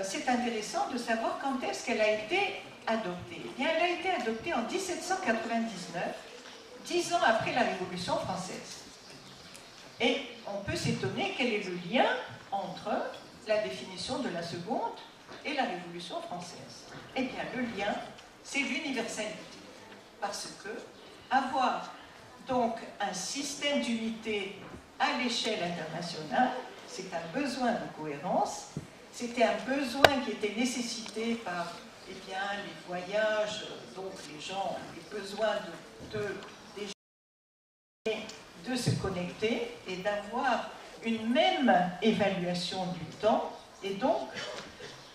F: c'est intéressant de savoir quand est-ce qu'elle a été adoptée. Eh bien, elle a été adoptée en 1799, 10 ans après la Révolution française. Et on peut s'étonner quel est le lien entre la définition de la seconde et la Révolution française. Eh bien, le lien, c'est l'universalité. Parce que avoir donc un système d'unité à l'échelle internationale, c'est un besoin de cohérence, c'était un besoin qui était nécessité par eh bien, les voyages, donc les gens ont les besoins de se connecter et d'avoir une même évaluation du temps. Et donc,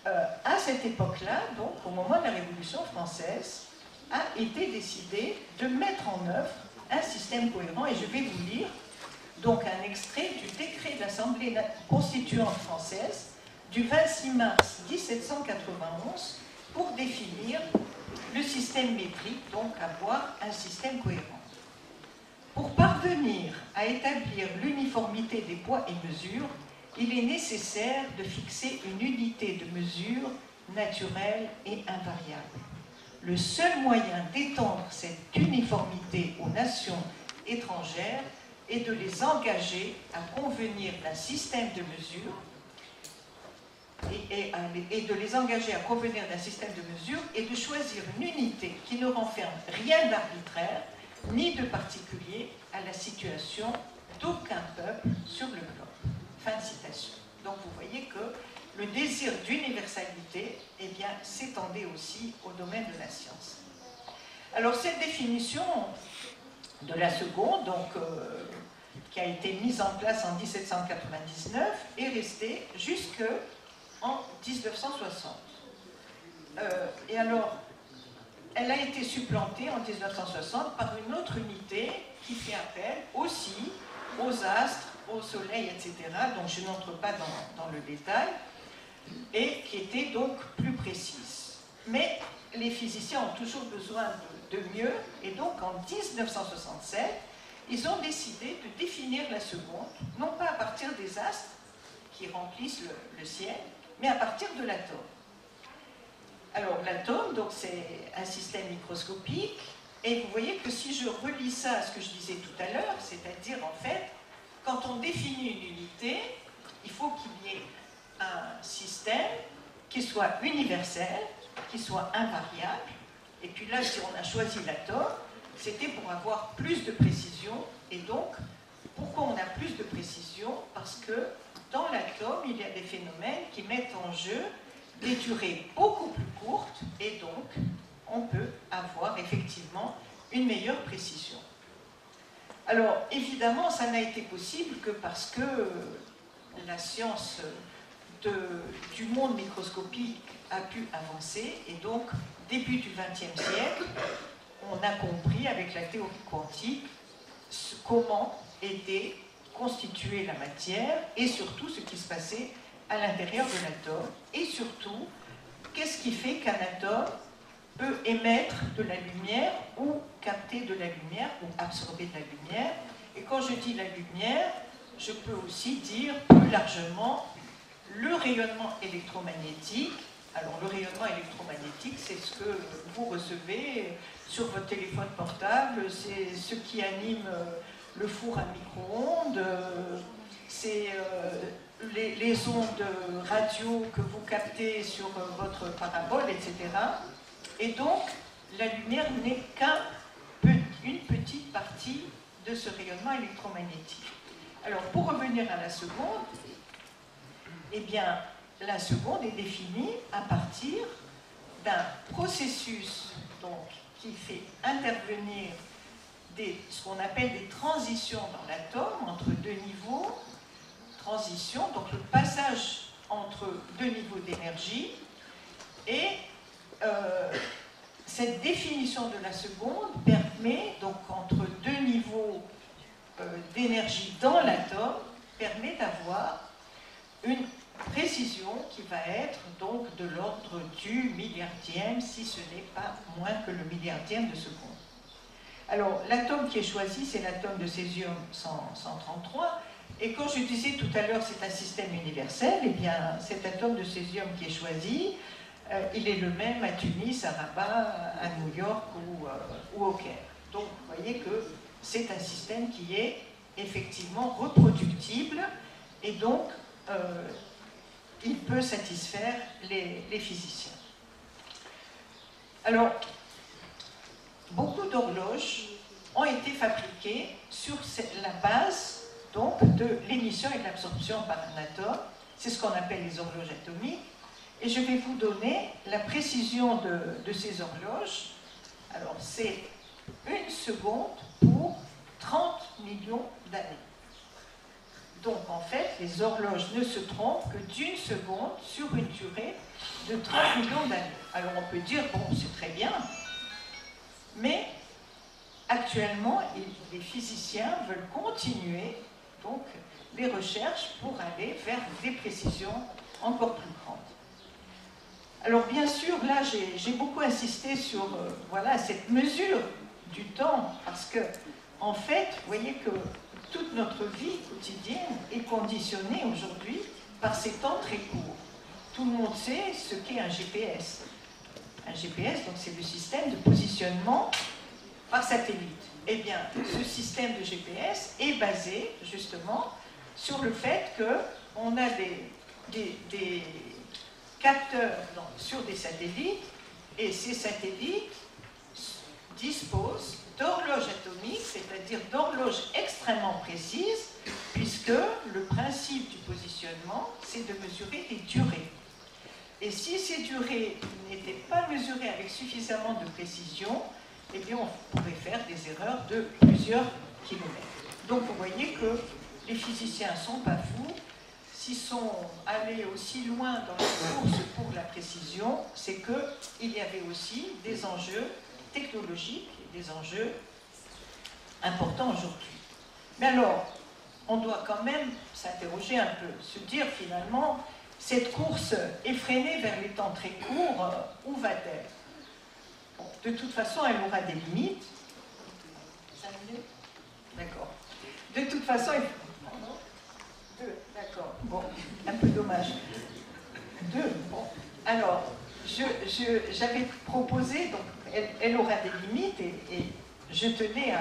F: à cette époque-là, donc au moment de la Révolution française, a été décidé de mettre en œuvre un système cohérent. Et je vais vous lire donc un extrait du décret de l'Assemblée constituante française du 26 mars 1791 pour définir le système métrique, donc avoir un système cohérent. Pour parvenir à établir l'uniformité des poids et mesures, il est nécessaire de fixer une unité de mesure naturelle et invariable. Le seul moyen d'étendre cette uniformité aux nations étrangères est de les engager à convenir d'un système de mesure et de les engager à convenir d'un système de mesure et de choisir une unité qui ne renferme rien d'arbitraire ni de particulier à la situation d'aucun peuple sur le globe. Fin de citation. Donc vous voyez que le désir d'universalité eh bien, s'étendait aussi au domaine de la science. Alors cette définition de la seconde, donc, qui a été mise en place en 1799, est restée jusqu'en 1960. Et alors, elle a été supplantée en 1960 par une autre unité qui fait appel aussi aux astres, au soleil, etc., dont je n'entre pas dans le détail, et qui était donc plus précise. Mais les physiciens ont toujours besoin de mieux, et donc en 1967, ils ont décidé de définir la seconde, non pas à partir des astres qui remplissent le ciel, mais à partir de l'atome. Alors l'atome, donc c'est un système microscopique, et vous voyez que si je relis ça à ce que je disais tout à l'heure, c'est-à-dire en fait, quand on définit une unité, il faut qu'il y ait un système qui soit universel, qui soit invariable, et puis là, si on a choisi l'atome, c'était pour avoir plus de précision, et donc, pourquoi on a plus de précision? Parce que dans l'atome, il y a des phénomènes qui mettent en jeu des durées beaucoup plus courtes, et donc, on peut avoir effectivement une meilleure précision. Alors, évidemment, ça n'a été possible que parce que la science du monde microscopique a pu avancer, et donc, début du XXe siècle, on a compris avec la théorie quantique comment était constituée la matière, et surtout ce qui se passait à l'intérieur de l'atome, et surtout, qu'est-ce qui fait qu'un atome peut émettre de la lumière ou capter de la lumière ou absorber de la lumière. Et quand je dis la lumière, je peux aussi dire plus largement le rayonnement électromagnétique. Alors le rayonnement électromagnétique, c'est ce que vous recevez sur votre téléphone portable, c'est ce qui anime le four à micro-ondes, c'est les ondes radio que vous captez sur votre parabole, etc. Et donc, la lumière n'est qu'une petite partie de ce rayonnement électromagnétique. Alors, pour revenir à la seconde, eh bien, la seconde est définie à partir d'un processus donc, qui fait intervenir ce qu'on appelle des transitions dans l'atome entre deux niveaux. Transition, donc le passage entre deux niveaux d'énergie, et cette définition de la seconde permet, donc entre deux niveaux d'énergie dans l'atome, permet d'avoir une précision qui va être donc de l'ordre du milliardième, si ce n'est pas moins que le milliardième de seconde. Alors, l'atome qui est choisi, c'est l'atome de césium 133, et quand je disais tout à l'heure c'est un système universel, eh bien cet atome de césium qui est choisi, il est le même à Tunis, à Rabat, à New York ou au Caire. Donc vous voyez que c'est un système qui est effectivement reproductible et donc il peut satisfaire les physiciens. Alors, beaucoup d'horloges ont été fabriquées sur la base donc, de l'émission et de l'absorption par un atome. C'est ce qu'on appelle les horloges atomiques. Et je vais vous donner la précision de ces horloges. Alors, c'est 1 seconde pour 30 millions d'années. Donc, en fait, les horloges ne se trompent que d'1 seconde sur une durée de 30 millions d'années. Alors, on peut dire, bon, c'est très bien, mais actuellement, les physiciens veulent continuer donc, les recherches pour aller vers des précisions encore plus grandes. Alors bien sûr, là j'ai beaucoup insisté sur voilà, cette mesure du temps, parce que en fait, vous voyez que toute notre vie quotidienne est conditionnée aujourd'hui par ces temps très courts. Tout le monde sait ce qu'est un GPS. Un GPS, donc c'est le système de positionnement par satellite. Eh bien, ce système de GPS est basé justement sur le fait qu'on a des capteurs sur des satellites et ces satellites disposent d'horloges atomiques, c'est-à-dire d'horloges extrêmement précises, puisque le principe du positionnement, c'est de mesurer les durées. Et si ces durées n'étaient pas mesurées avec suffisamment de précision, eh bien on pourrait faire des erreurs de plusieurs kilomètres. Donc vous voyez que les physiciens ne sont pas fous. S'ils sont allés aussi loin dans la course pour la précision, c'est qu'il y avait aussi des enjeux technologiques et des enjeux importants aujourd'hui. Mais alors, on doit quand même s'interroger un peu, se dire finalement, cette course effrénée vers les temps très courts, où va-t-elle? Bon, de toute façon, elle aura des limites. 5 minutes? D'accord. De toute façon, il faut... Pardon? 2, d'accord. Bon, un peu dommage. 2, bon. Alors, j'avais proposé, donc, elle aura des limites, et je tenais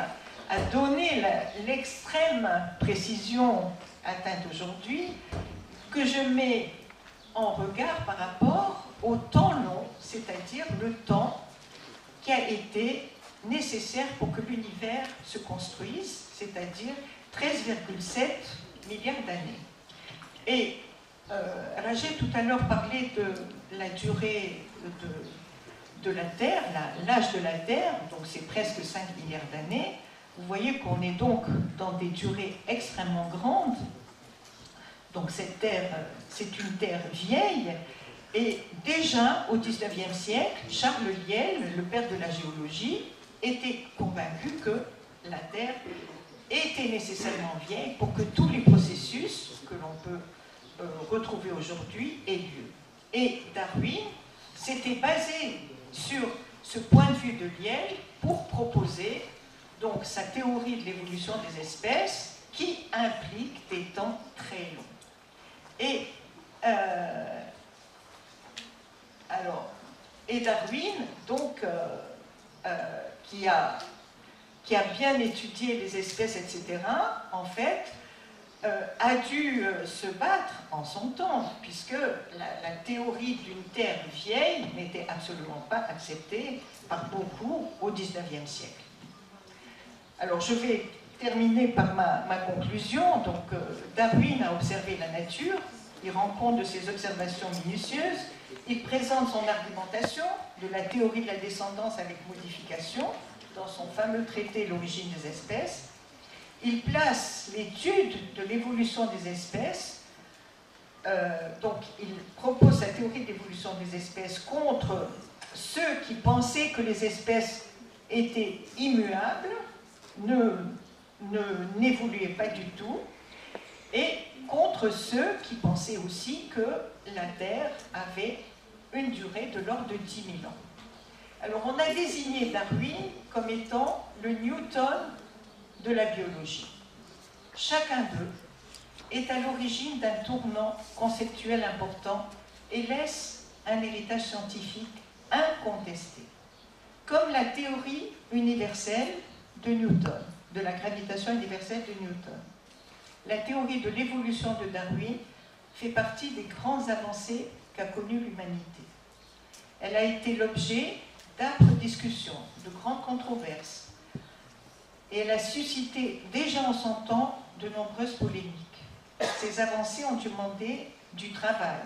F: à donner l'extrême précision atteinte aujourd'hui, que je mets en regard par rapport au temps long, c'est-à-dire le temps qui a été nécessaire pour que l'univers se construise, c'est-à-dire 13,7 milliards d'années. Et Rajay tout à l'heure parlait de la durée de la Terre, l'âge de la Terre, donc c'est presque 5 milliards d'années. Vous voyez qu'on est donc dans des durées extrêmement grandes. Donc cette Terre, c'est une Terre vieille. Et déjà, au XIXe siècle, Charles Lyell, le père de la géologie, était convaincu que la Terre était nécessairement vieille pour que tous les processus que l'on peut retrouver aujourd'hui aient lieu. Et Darwin s'était basé sur ce point de vue de Lyell pour proposer donc sa théorie de l'évolution des espèces qui implique des temps très longs. Et Darwin, donc, qui a bien étudié les espèces, etc., en fait, a dû se battre en son temps, puisque la théorie d'une Terre vieille n'était absolument pas acceptée par beaucoup au XIXe siècle. Alors, je vais terminer par ma conclusion. Donc, Darwin a observé la nature, il rend compte de ses observations minutieuses, il présente son argumentation de la théorie de la descendance avec modification dans son fameux traité L'origine des espèces. Il place l'étude de l'évolution des espèces, donc il propose sa théorie de l'évolution des espèces contre ceux qui pensaient que les espèces étaient immuables, n'évoluaient pas du tout, et contre ceux qui pensaient aussi que la Terre avait une durée de l'ordre de 10 000 ans. Alors on a désigné Darwin comme étant le Newton de la biologie. Chacun d'eux est à l'origine d'un tournant conceptuel important et laisse un héritage scientifique incontesté, comme la théorie universelle de Newton, de la gravitation universelle de Newton. La théorie de l'évolution de Darwin fait partie des grandes avancées qu'a connues l'humanité. Elle a été l'objet d'âpres discussions, de grandes controverses, et elle a suscité déjà en son temps de nombreuses polémiques. Ces avancées ont demandé du travail,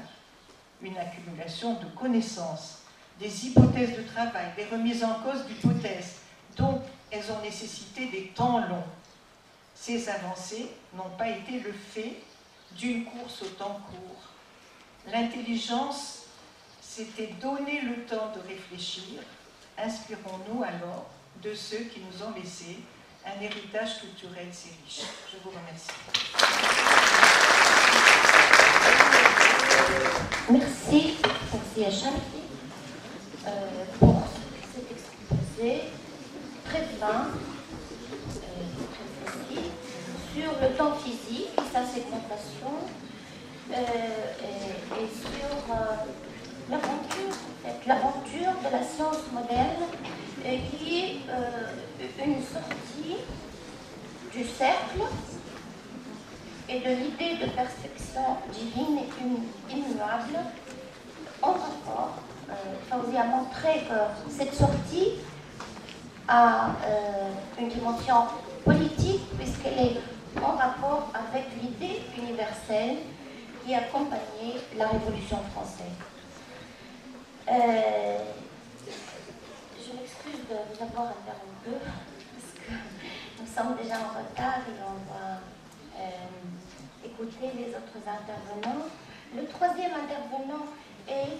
F: une accumulation de connaissances, des hypothèses de travail, des remises en cause d'hypothèses, donc elles ont nécessité des temps longs. Ces avancées n'ont pas été le fait d'une course au temps court. L'intelligence s'était donné le temps de réfléchir. Inspirons-nous alors de ceux qui nous ont laissé un héritage culturel si riche. Je vous remercie.
D: Merci Hacham pour cet exposé très fin, très précis, sur le temps physique et sa segmentation et sur l'aventure, en fait, l'aventure de la science moderne qui est une sortie du cercle et de l'idée de perfection divine et immuable en rapport. Fawzi a montré que cette sortie a une dimension politique puisqu'elle est en rapport avec l'idée universelle qui accompagnait la Révolution française. Je m'excuse de vous avoir interrompu parce que nous sommes déjà en retard et on va écouter les autres intervenants. Le troisième intervenant est